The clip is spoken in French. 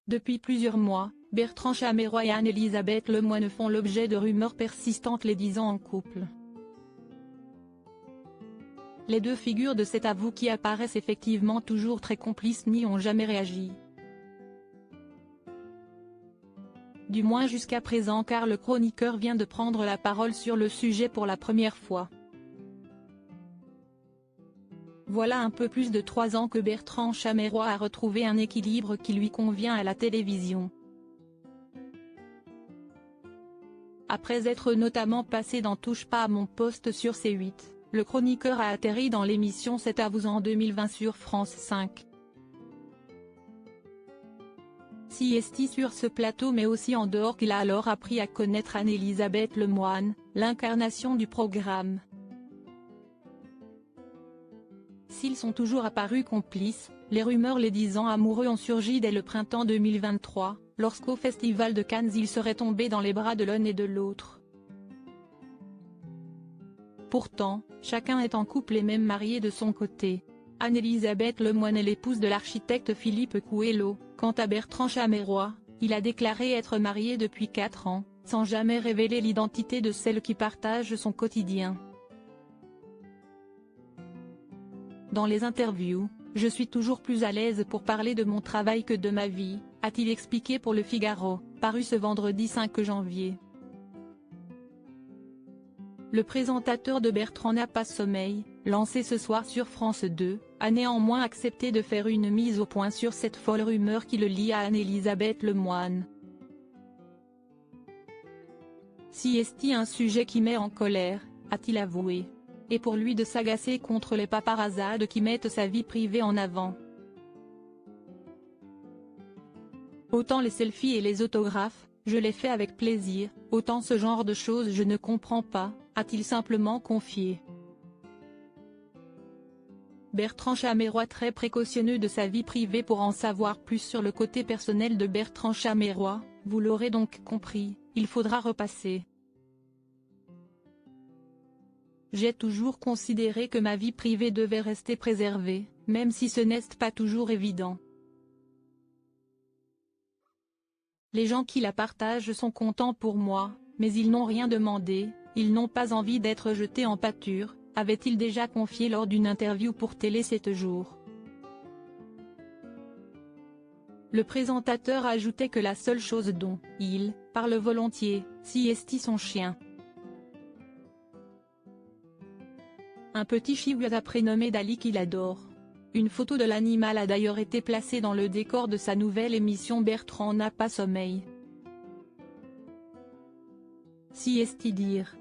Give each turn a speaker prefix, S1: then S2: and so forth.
S1: Depuis plusieurs mois, Bertrand Chameroy et Anne-Elisabeth Lemoine font l'objet de rumeurs persistantes les disant en couple. Les deux figures de cet avou qui apparaissent effectivement toujours très complices n'y ont jamais réagi. Du moins jusqu'à présent, car le chroniqueur vient de prendre la parole sur le sujet pour la première fois. Voilà un peu plus de 3 ans que Bertrand Chameroy a retrouvé un équilibre qui lui convient à la télévision. Après être notamment passé dans Touche pas à mon poste sur C8, le chroniqueur a atterri dans l'émission C'est à vous en 2020 sur France 5. Si est sur ce plateau mais aussi en dehors qu'il a alors appris à connaître Anne-Elisabeth Lemoine, l'incarnation du programme. S'ils sont toujours apparus complices, les rumeurs les disant amoureux ont surgi dès le printemps 2023, lorsqu'au Festival de Cannes ils seraient tombés dans les bras de l'un et de l'autre. Pourtant, chacun est en couple et même marié de son côté. Anne-Elisabeth Lemoine est l'épouse de l'architecte Philippe Coelho. Quant à Bertrand Chameroy, il a déclaré être marié depuis 4 ans, sans jamais révéler l'identité de celle qui partage son quotidien. Dans les interviews, je suis toujours plus à l'aise pour parler de mon travail que de ma vie, a-t-il expliqué pour Le Figaro, paru ce vendredi 5 janvier. Le présentateur de Bertrand n'a pas sommeil, lancé ce soir sur France 2, a néanmoins accepté de faire une mise au point sur cette folle rumeur qui le lie à Anne-Elisabeth Lemoine. Si est-il un sujet qui met en colère, a-t-il avoué. Et pour lui de s'agacer contre les paparazzades qui mettent sa vie privée en avant. Autant les selfies et les autographes, je les fais avec plaisir, autant ce genre de choses je ne comprends pas, a-t-il simplement confié. Bertrand Chameroy très précautionneux de sa vie privée. Pour en savoir plus sur le côté personnel de Bertrand Chameroy, vous l'aurez donc compris, il faudra repasser. J'ai toujours considéré que ma vie privée devait rester préservée, même si ce n'est pas toujours évident. Les gens qui la partagent sont contents pour moi, mais ils n'ont rien demandé, ils n'ont pas envie d'être jetés en pâture, avait-il déjà confié lors d'une interview pour Télé 7 jours. Le présentateur ajoutait que la seule chose dont il parle volontiers, si est son chien. Un petit chihuahua prénommé Dali qu'il adore. Une photo de l'animal a d'ailleurs été placée dans le décor de sa nouvelle émission Bertrand n'a pas sommeil. Si est dire.